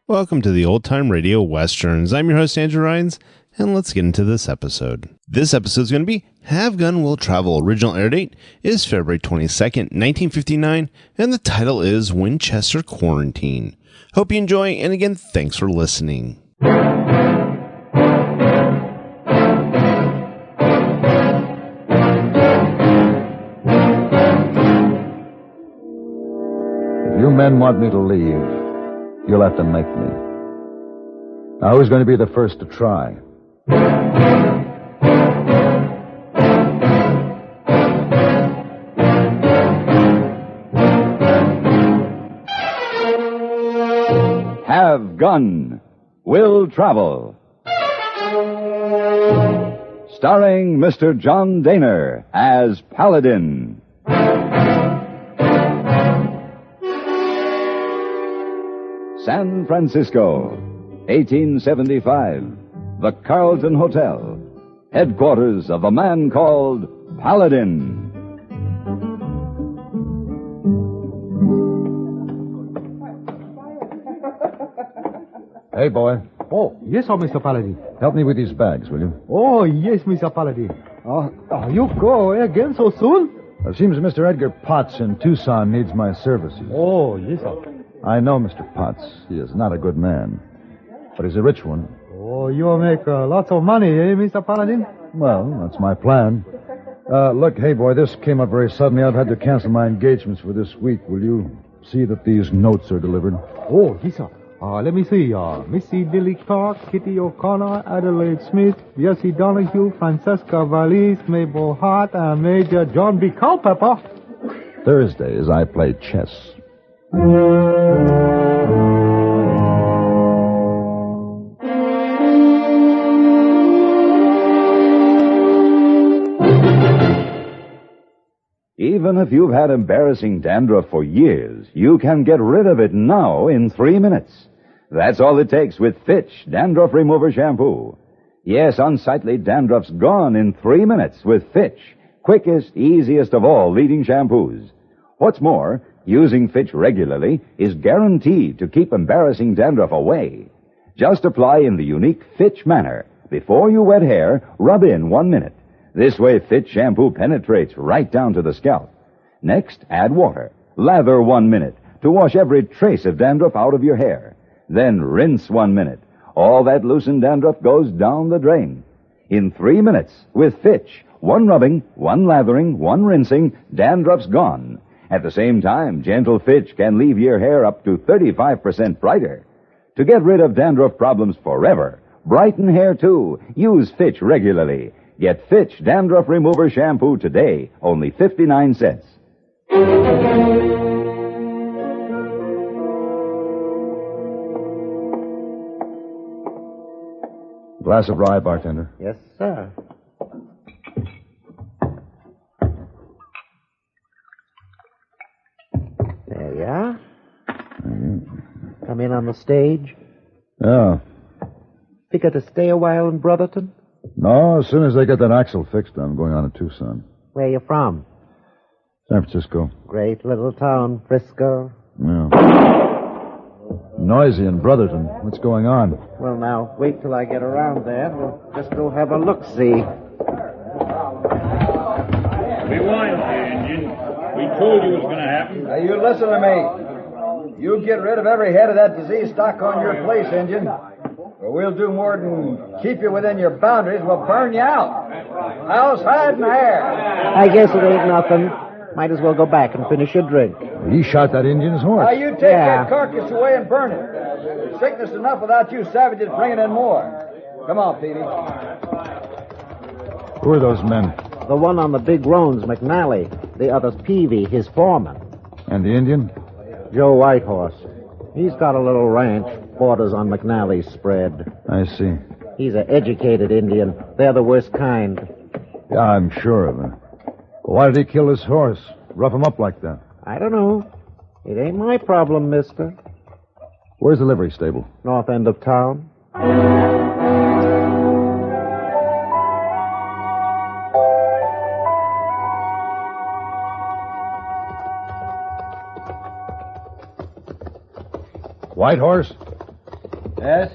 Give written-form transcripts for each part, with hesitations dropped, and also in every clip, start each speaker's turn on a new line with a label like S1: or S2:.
S1: Welcome to the Old Time Radio Westerns. I'm your host, Andrew Rhines, and let's get into this episode. This episode is going to be Have Gun Will Travel. Original air date is February 22nd, 1959, and the title is Winchester Quarantine. Hope you enjoy, and again, thanks for listening.
S2: If you men want me to leave, you'll have to make me. Now, who's going to be the first to try? Have Gun Will Travel. Starring Mr. John Daner as Paladin. San Francisco, 1875. The Carlton Hotel, headquarters of a man called Paladin. Hey, boy.
S3: Oh, yes, Mr. Paladin.
S2: Help me with these bags, will you?
S3: Oh, yes, Mr. Paladin. You go away again so soon?
S2: It seems Mr. Edgar Potts in Tucson needs my services.
S3: Oh, yes, sir.
S2: I know Mr. Potts. He is not a good man, but he's a rich one.
S3: Oh, you make lots of money, eh, Mr. Paladin?
S2: Well, that's my plan. Look, hey, boy, this came up very suddenly. I've had to cancel my engagements for this week. Will you see that these notes are delivered?
S3: Oh, yes, sir. Let me see. Missy Dilly Clark, Kitty O'Connor, Adelaide Smith, Jessie Donahue, Francesca Valise, Mabel Hart, and Major John B. Culpepper.
S2: Thursdays, I play chess. Even if you've had embarrassing dandruff for years, you can get rid of it now in 3 minutes. That's all it takes with Fitch Dandruff Remover Shampoo. Yes, unsightly dandruff's gone in 3 minutes with Fitch, quickest, easiest of all leading shampoos. What's more, using Fitch regularly is guaranteed to keep embarrassing dandruff away. Just apply in the unique Fitch manner. Before you wet hair, rub in 1 minute. This way, Fitch shampoo penetrates right down to the scalp. Next, add water. Lather 1 minute to wash every trace of dandruff out of your hair. Then rinse 1 minute. All that loosened dandruff goes down the drain. In 3 minutes, with Fitch, 1 rubbing, 1 lathering, 1 rinsing, dandruff's gone. At the same time, gentle Fitch can leave your hair up to 35% brighter. To get rid of dandruff problems forever, brighten hair too. Use Fitch regularly. Get Fitch Dandruff Remover Shampoo today, only 59 cents. Glass of rye, bartender.
S3: Yes, sir. There you are. Come in on the stage.
S2: Yeah.
S3: Figure to stay a while in Brotherton?
S2: No, as soon as they get that axle fixed, I'm going on to Tucson.
S3: Where you from?
S2: San Francisco.
S3: Great little town, Frisco.
S2: Yeah. Noisy in Brotherton. What's going on?
S3: Well, now, wait till I get around there. We'll just go have a look-see.
S4: Rewind here, Injun. We told you it was going to happen.
S5: Now, you listen to me. You get rid of every head of that disease stock on your place, Injun. Or we'll do more than keep you within your boundaries. We'll burn you out. House, hide, and hair.
S3: I guess it ain't nothing. Might as well go back and finish your drink.
S2: He shot that Indian's horse.
S5: Now, you take that carcass away and burn it. There's sickness enough without you savages bringing in more. Come on, Petey.
S2: Who are those men?
S3: The one on the big roan's McNally. The other's Peavy, his foreman.
S2: And the Indian?
S3: Joe Whitehorse. He's got a little ranch, borders on McNally's spread.
S2: I see.
S3: He's an educated Indian. They're the worst kind.
S2: Yeah, I'm sure of it. Well, why did he kill his horse? Rough him up like that?
S3: I don't know. It ain't my problem, mister.
S2: Where's the livery stable?
S3: North end of town.
S2: White horse?
S5: Yes?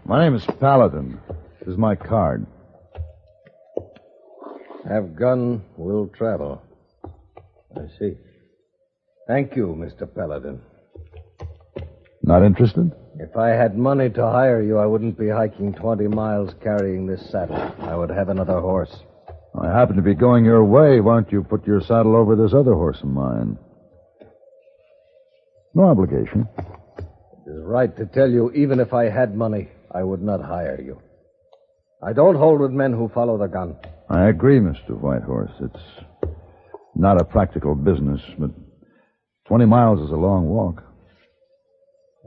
S6: My name is Paladin. This is my card.
S7: Have gun, will travel. I see. Thank you, Mr. Paladin.
S6: Not interested?
S7: If I had money to hire you, I wouldn't be hiking 20 miles carrying this saddle. I would have another horse.
S6: I happen to be going your way. Why don't you put your saddle over this other horse of mine? No obligation.
S7: It is right to tell you, even if I had money, I would not hire you. I don't hold with men who follow the gun.
S6: I agree, Mr. Whitehorse. It's not a practical business, but 20 miles is a long walk.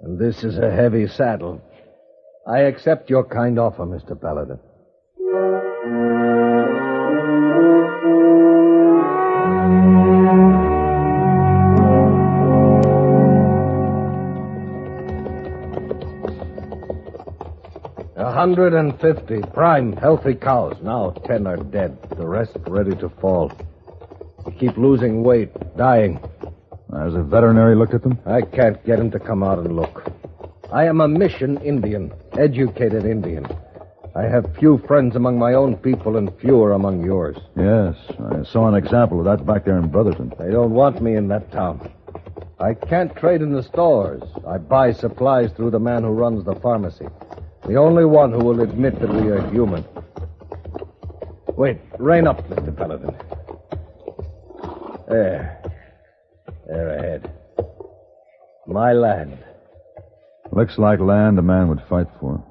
S7: And this is a heavy saddle. I accept your kind offer, Mr. Paladin. $150 prime, healthy cows. Now 10 are dead. The rest ready to fall. They keep losing weight, dying.
S6: Has a veterinary looked at them?
S7: I can't get him to come out and look. I am a mission Indian, educated Indian. I have few friends among my own people and fewer among yours.
S6: Yes, I saw an example of that back there in Brotherton.
S7: They don't want me in that town. I can't trade in the stores. I buy supplies through the man who runs the pharmacy. The only one who will admit that we are human. Wait, rein up, Mr. Paladin. There ahead. My land.
S6: Looks like land a man would fight for.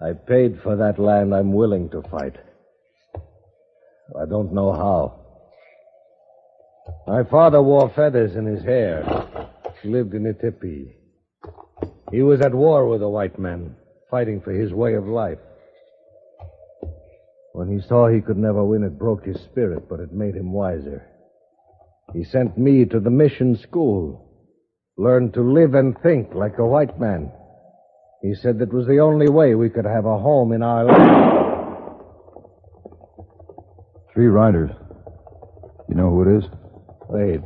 S7: I paid for that land. I'm willing to fight. I don't know how. My father wore feathers in his hair. Lived in a teepee. He was at war with the white men, fighting for his way of life. When he saw he could never win, it broke his spirit, but it made him wiser. He sent me to the mission school. Learned to live and think like a white man. He said that was the only way we could have a home in our land.
S6: 3 riders. You know who it is?
S7: Wait.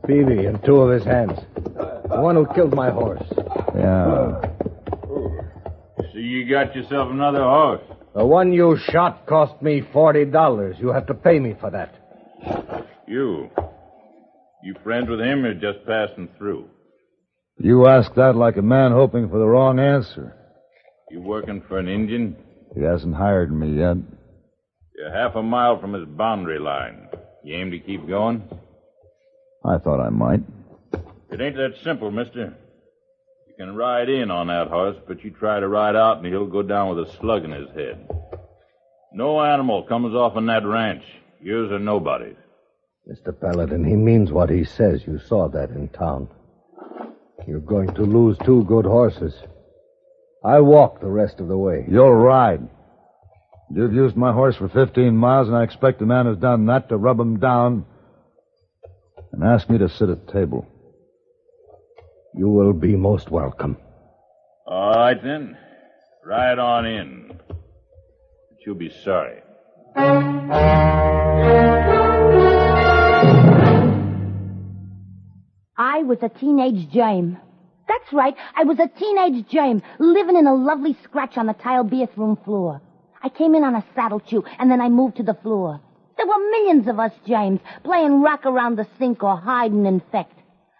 S7: Peavy and 2 of his hands. The one who killed my horse.
S6: Yeah.
S4: So you got yourself another horse?
S7: The one you shot cost me $40. You have to pay me for that.
S4: You friends with him or just passing through?
S6: You ask that like a man hoping for the wrong answer.
S4: You working for an Indian?
S6: He hasn't hired me yet.
S4: You're half a mile from his boundary line. You aim to keep going?
S6: I thought I might.
S4: It ain't that simple, mister. You can ride in on that horse, but you try to ride out and he'll go down with a slug in his head. No animal comes off on that ranch. Yours or nobody's.
S7: Mr. Paladin, he means what he says. You saw that in town. You're going to lose 2 good horses. I'll walk the rest of the way.
S6: You'll ride. You've used my horse for 15 miles, and I expect the man who's done that to rub him down and ask me to sit at table.
S7: You will be most welcome.
S4: All right, then. Ride on in. But you'll be sorry.
S8: I was a teenage germ. That's right, I was a teenage germ, living in a lovely scratch on the tile bathroom floor. I came in on a saddle chew, and then I moved to the floor. There were millions of us germs, playing rock around the sink or hide and infect.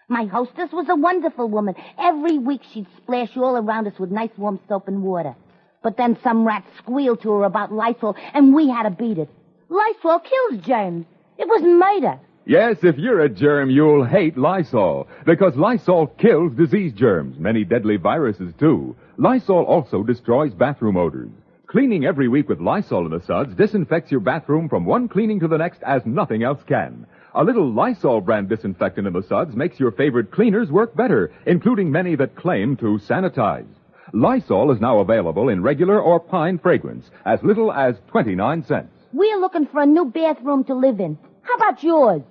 S8: My hostess was a wonderful woman. Every week she'd splash all around us with nice warm soap and water. But then some rat squealed to her about Lysol, and we had to beat it. Lysol kills germs. It was murder.
S9: Yes, if you're a germ, you'll hate Lysol, because Lysol kills disease germs, many deadly viruses, too. Lysol also destroys bathroom odors. Cleaning every week with Lysol in the suds disinfects your bathroom from one cleaning to the next as nothing else can. A little Lysol brand disinfectant in the suds makes your favorite cleaners work better, including many that claim to sanitize. Lysol is now available in regular or pine fragrance, as little as 29 cents.
S8: We're looking for a new bathroom to live in. How about yours?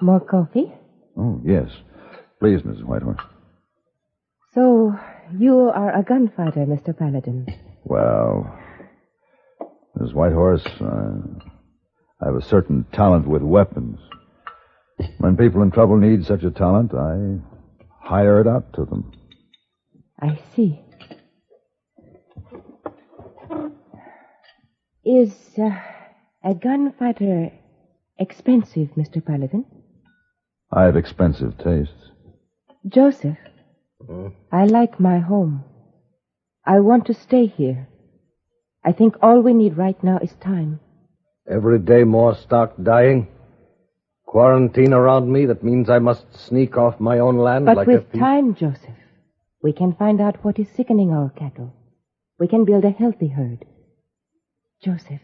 S8: More coffee?
S6: Oh, yes. Please, Mrs. Whitehorse.
S10: So, you are a gunfighter, Mr. Paladin.
S6: Well, Miss Whitehorse, I have a certain talent with weapons. When people in trouble need such a talent, I hire it out to them.
S10: I see. Is a gunfighter expensive, Mr. Paladin?
S6: I have expensive tastes.
S10: Joseph, I like my home. I want to stay here. I think all we need right now is time.
S7: Every day more stock dying. Quarantine around me, that means I must sneak off my own land
S10: But
S7: like
S10: with
S7: a thief.
S10: time, Joseph, we can find out what is sickening our cattle. We can build a healthy herd. Joseph,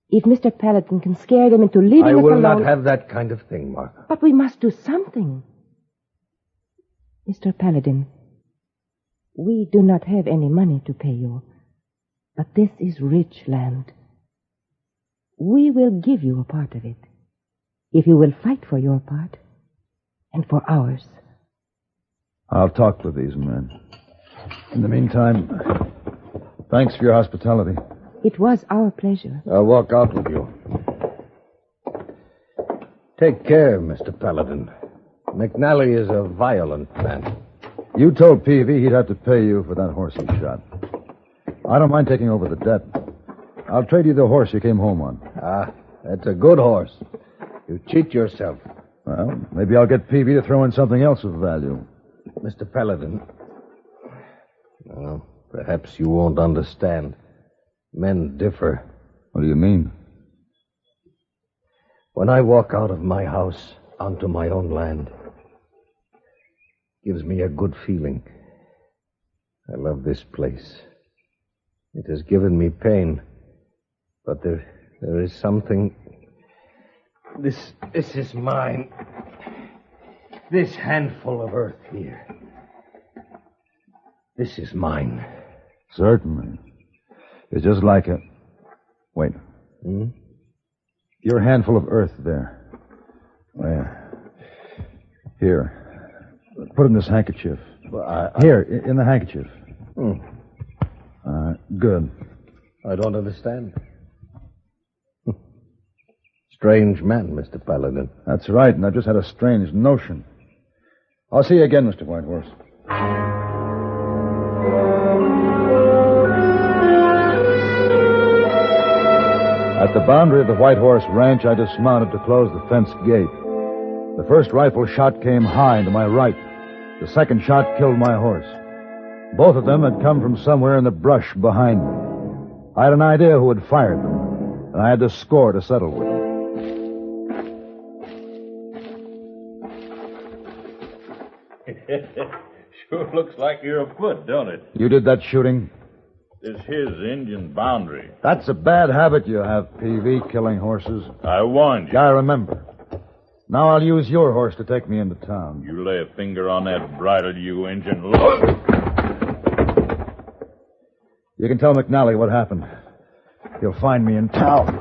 S10: if Mr. Paladin can scare them into leaving us alone...
S7: I will not have that kind of thing, Martha.
S10: But we must do something. Mr. Paladin, we do not have any money to pay you, but this is rich land. We will give you a part of it, if you will fight for your part and for ours.
S6: I'll talk with these men. In the meantime, thanks for your hospitality.
S10: It was our pleasure.
S7: I'll walk out with you. Take care, Mr. Paladin. McNally is a violent man.
S6: You told Peavy he'd have to pay you for that horse he shot. I don't mind taking over the debt. I'll trade you the horse you came home on.
S7: Ah, that's a good horse. You cheat yourself.
S6: Well, maybe I'll get Peavy to throw in something else of value.
S7: Mr. Paladin, well, perhaps you won't understand. Men differ.
S6: What do you mean?
S7: When I walk out of my house onto my own land, it gives me a good feeling. I love this place. It has given me pain, but there is something. This is mine. This handful of earth here. This is mine.
S6: Certainly. It's just like a... Wait. Your handful of earth there. Where? Here. Put it in this handkerchief.
S7: Well,
S6: Here, in the handkerchief. Good.
S7: I don't understand. Strange man, Mr. Paladin.
S6: That's right, and I've just had a strange notion. I'll see you again, Mr. Whitehorse. At the boundary of the White Horse Ranch, I dismounted to close the fenced gate. The first rifle shot came high to my right. The second shot killed my horse. Both of them had come from somewhere in the brush behind me. I had an idea who had fired them, and I had the score to settle with.
S4: Sure looks like you're afoot, don't it?
S6: You did that shooting?
S4: It's his Indian boundary.
S6: That's a bad habit you have, PV, killing horses.
S4: I warned you.
S6: I remember. Now I'll use your horse to take me into town.
S4: You lay a finger on that bridle, you Injun.
S6: You can tell McNally what happened. He'll find me in town.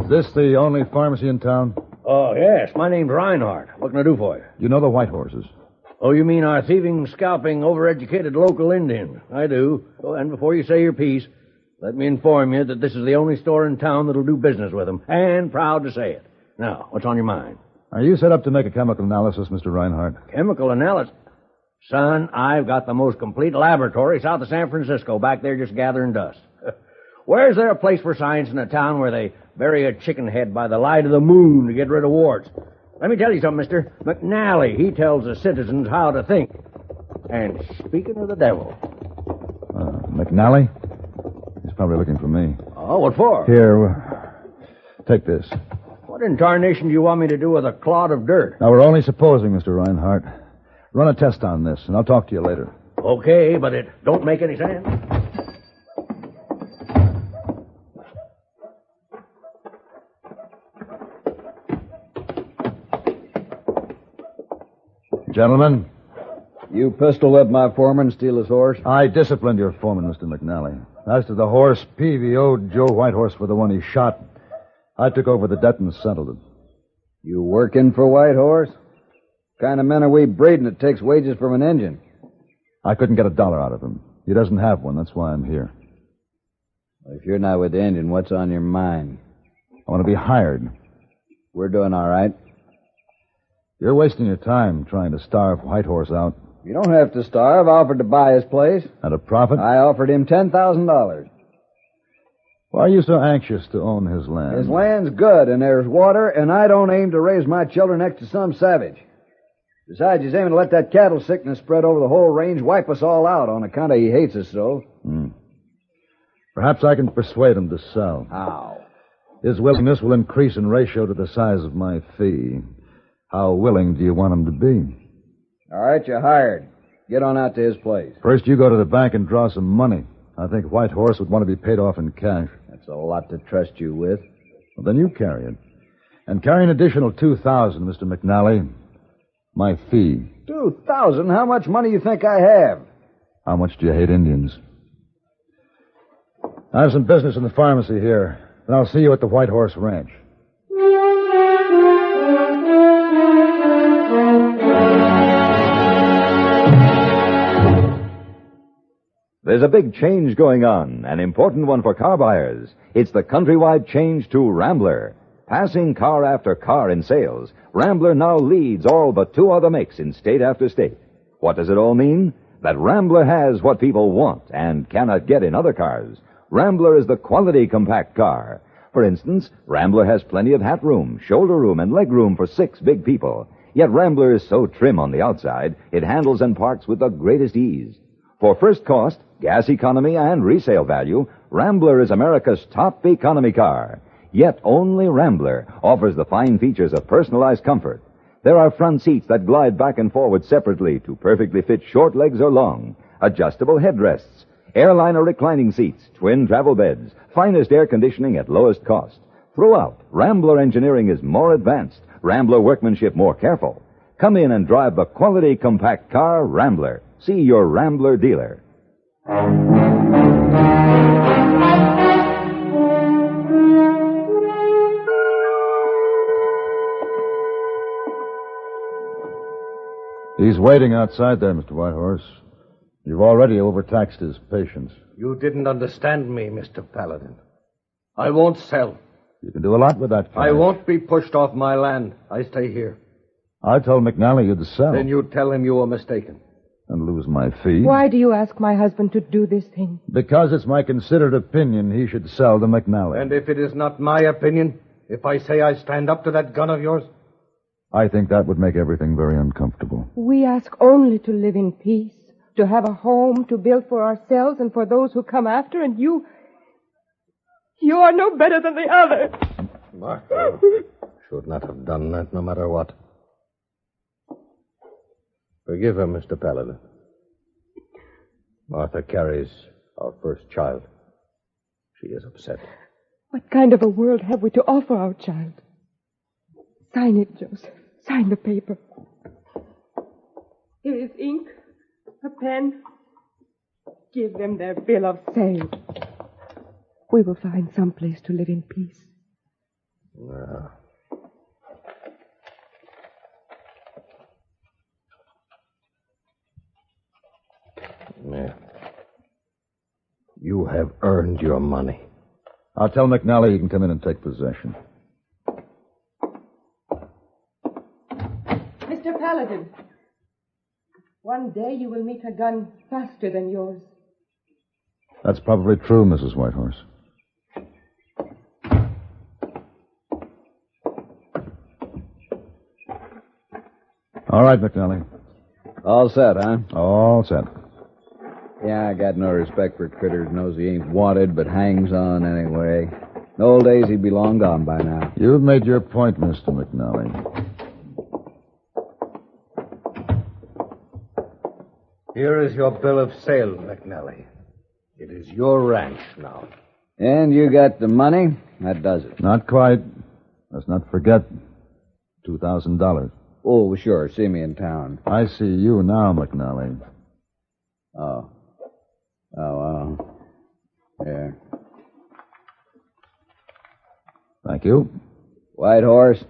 S6: Is this the only pharmacy in town?
S11: Oh, yes. My name's Reinhardt. What can I do for you?
S6: You know the White Horses?
S11: Oh, you mean our thieving, scalping, overeducated local Indian? I do. Oh, and before you say your piece, let me inform you that this is the only store in town that'll do business with them. And proud to say it. Now, what's on your mind?
S6: Are you set up to make a chemical analysis, Mr. Reinhardt?
S11: Chemical analysis? Son, I've got the most complete laboratory south of San Francisco, back there just gathering dust. Where's there a place for science in a town where they bury a chicken head by the light of the moon to get rid of warts? Let me tell you something, mister. McNally, he tells the citizens how to think. And speaking of the devil...
S6: McNally? He's probably looking for me.
S11: Oh, what for?
S6: Here, take this.
S11: What in tarnation do you want me to do with a clod of dirt?
S6: Now, we're only supposing, Mr. Reinhardt. Run a test on this, and I'll talk to you later.
S11: Okay, but it don't make any sense.
S6: Gentlemen,
S5: You pistol whipped my foreman, steal his horse?
S6: I disciplined your foreman, Mr. McNally. As to the horse, Peavy owed Joe Whitehorse for the one he shot. I took over the debt and settled it.
S5: You working for Whitehorse? What kind of men are we breeding that takes wages from an Indian?
S6: I couldn't get $1 out of him. He doesn't have one. That's why I'm here.
S5: If you're not with the Indian, what's on your mind?
S6: I want to be hired.
S5: We're doing all right.
S6: You're wasting your time trying to starve Whitehorse out.
S5: You don't have to starve. I offered to buy his place.
S6: At a profit?
S5: I offered him $10,000.
S6: Why are you so anxious to own his land?
S5: His land's good, and there's water, and I don't aim to raise my children next to some savage. Besides, he's aiming to let that cattle sickness spread over the whole range, wipe us all out on account of he hates us so.
S6: Perhaps I can persuade him to sell.
S5: How?
S6: His willingness will increase in ratio to the size of my fee. How willing do you want him to be?
S5: All right, you're hired. Get on out to his place.
S6: First, you go to the bank and draw some money. I think Whitehorse would want to be paid off in cash.
S5: That's a lot to trust you with.
S6: Well, then you carry it. And carry an additional $2,000, Mr. McNally. My fee.
S5: $2,000? How much money you think I have?
S6: How much do you hate Indians? I have some business in the pharmacy here. Then I'll see you at the Whitehorse Ranch.
S2: There's a big change going on, an important one for car buyers. It's the countrywide change to Rambler. Passing car after car in sales, Rambler now leads all but 2 other makes in state after state. What does it all mean? That Rambler has what people want and cannot get in other cars. Rambler is the quality compact car. For instance, Rambler has plenty of hat room, shoulder room, and leg room for 6 big people. Yet Rambler is so trim on the outside, it handles and parks with the greatest ease. For first cost, gas economy, and resale value, Rambler is America's top economy car. Yet only Rambler offers the fine features of personalized comfort. There are front seats that glide back and forward separately to perfectly fit short legs or long, adjustable headrests, airliner reclining seats, twin travel beds, finest air conditioning at lowest cost. Throughout, Rambler engineering is more advanced, Rambler workmanship more careful. Come in and drive the quality compact car, Rambler. See your Rambler dealer.
S6: He's waiting outside there, Mr. Whitehorse. You've already overtaxed his patience.
S7: You didn't understand me, Mr. Paladin. I won't sell.
S6: You can do a lot with that cash.
S7: I won't be pushed off my land. I stay here.
S6: I told McNally you'd sell.
S7: Then you tell him you were mistaken.
S6: And lose my fee.
S10: Why do you ask my husband to do this thing?
S6: Because it's my considered opinion he should sell to McNally.
S7: And if it is not my opinion, if I say I stand up to that gun of yours?
S6: I think that would make everything very uncomfortable.
S10: We ask only to live in peace, to have a home to build for ourselves and for those who come after, and you are no better than the other.
S7: Martha should not have done that, no matter what. Forgive her, Mr. Paladin. Martha carries our first child. She is upset.
S10: What kind of a world have we to offer our child? Sign it, Joseph. Sign the paper. Here is ink, a pen. Give them their bill of sale. We will find some place to live in peace.
S7: No. Yeah. You have earned your money.
S6: I'll tell McNally he can come in and take possession.
S10: Mr. Paladin, one day you will meet a gun faster than yours.
S6: That's probably true, Mrs. Whitehorse. All right, McNally.
S5: All set, huh?
S6: All set.
S5: Yeah, I got no respect for critters. Knows he ain't wanted, but hangs on anyway. In the old days, he'd be long gone by now.
S6: You've made your point, Mr. McNally.
S7: Here is your bill of sale, McNally. It is your ranch now.
S5: And you got the money? That does it.
S6: Not quite. Let's not forget $2,000.
S5: Oh, sure. See me in town.
S6: I see you now, McNally.
S5: Oh. Oh, well. Yeah.
S6: Thank you.
S5: White Horse,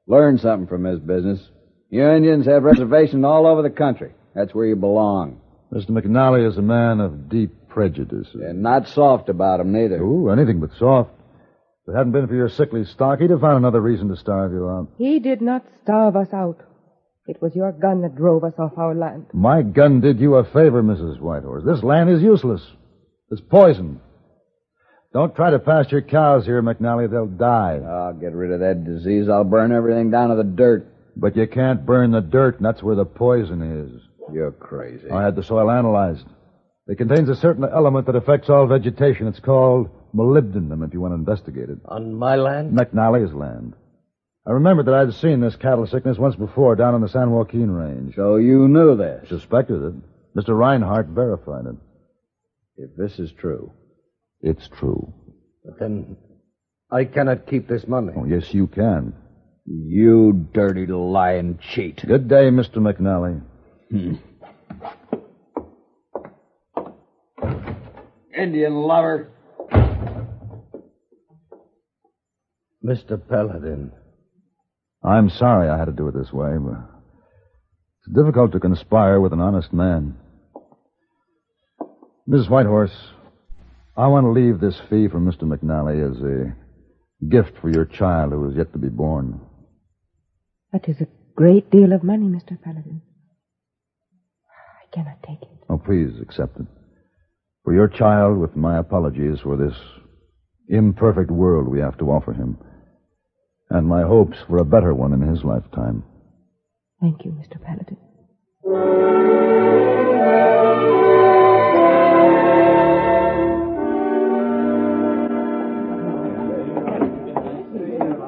S5: learn something from this business. You Indians have reservations all over the country. That's where you belong.
S6: Mr. McNally is a man of deep prejudices.
S5: And not soft about 'em, neither.
S6: Ooh, anything but soft. If it hadn't been for your sickly stock, he'd have found another reason to starve you out.
S10: He did not starve us out. It was your gun that drove us off our land.
S6: My gun did you a favor, Mrs. Whitehorse. This land is useless. It's poison. Don't try to pasture cows here, McNally. They'll die.
S5: I'll get rid of that disease. I'll burn everything down to the dirt.
S6: But you can't burn the dirt, and that's where the poison is.
S5: You're crazy.
S6: I had the soil analyzed. It contains a certain element that affects all vegetation. It's called molybdenum, if you want to investigate it.
S7: On my land?
S6: McNally's land. I remembered that I'd seen this cattle sickness once before down on the San Joaquin Range.
S5: So you knew this?
S6: Suspected it. Mr. Reinhardt verified it.
S5: If this is true.
S6: It's true.
S7: But then I cannot keep this money.
S6: Oh, yes, you can.
S5: You dirty lying cheat.
S6: Good day, Mr. McNally.
S5: Indian lover.
S7: Mr. Paladin.
S6: I'm sorry I had to do it this way, but it's difficult to conspire with an honest man. Mrs. Whitehorse, I want to leave this fee from Mr. McNally as a gift for your child who is yet to be born.
S10: That is a great deal of money, Mr. Paladin. I cannot take it.
S6: Oh, please accept it. For your child, with my apologies for this imperfect world we have to offer him, and my hopes for a better one in his lifetime.
S10: Thank you, Mr. Paladin.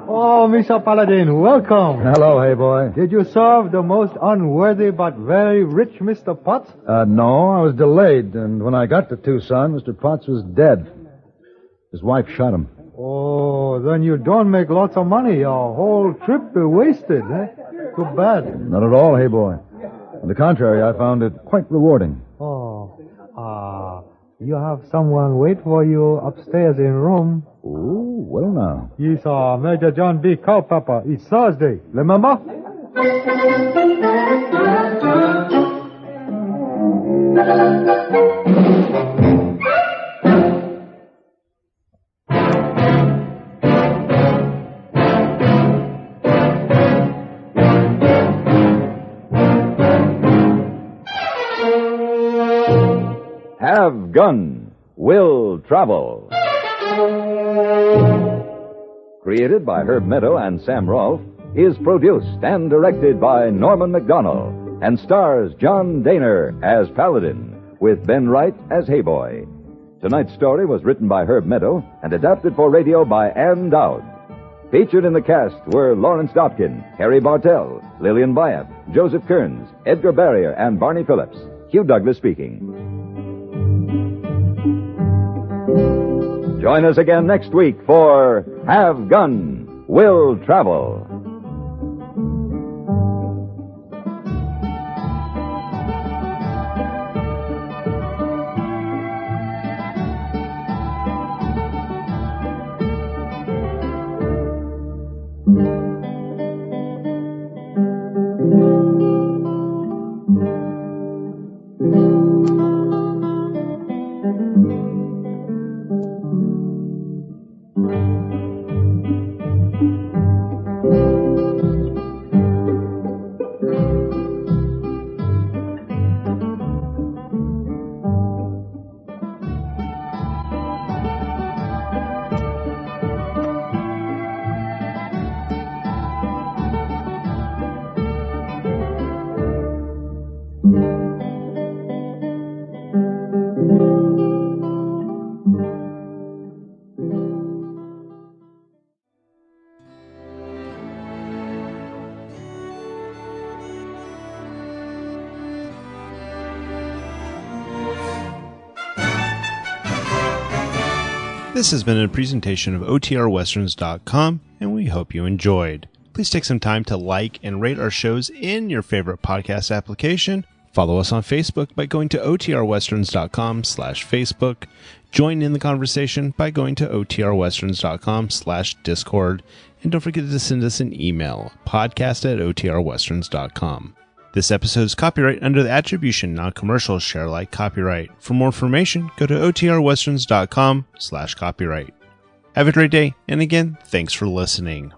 S3: Oh, Mr. Paladin, welcome.
S6: Hello, hey boy.
S3: Did you serve the most unworthy but very rich Mr. Potts?
S6: No, I was delayed, and when I got to Tucson, Mr. Potts was dead. His wife shot him.
S3: Oh, then you don't make lots of money. Your whole trip be wasted, eh? Too bad.
S6: Not at all, hey boy. On the contrary, I found it quite rewarding.
S3: You have someone wait for you upstairs in room.
S6: Ooh, well now.
S3: Yes, Major John B. Culpepper. It's Thursday, remember?
S2: Have Gun, Will Travel. Created by Herb Meadow and Sam Rolfe, is produced and directed by Norman McDonnell, and stars John Daner as Paladin, with Ben Wright as Hayboy. Tonight's story was written by Herb Meadow and adapted for radio by Ann Dowd. Featured in the cast were Lawrence Dotkin, Harry Bartell, Lillian Byatt, Joseph Kearns, Edgar Barrier, and Barney Phillips. Hugh Douglas speaking. Join us again next week for Have Gun, Will Travel.
S1: This has been a presentation of OTRWesterns.com, and we hope you enjoyed. please take some time to like and rate our shows in your favorite podcast application. Follow us on Facebook by going to otrwesterns.com/Facebook. Join in the conversation by going to otrwesterns.com/Discord. And don't forget to send us an email, podcast@otrwesterns.com. This episode is copyright under the Attribution Non-Commercial Share Alike copyright. For more information, go to otrwesterns.com/copyright. Have a great day, and again, thanks for listening.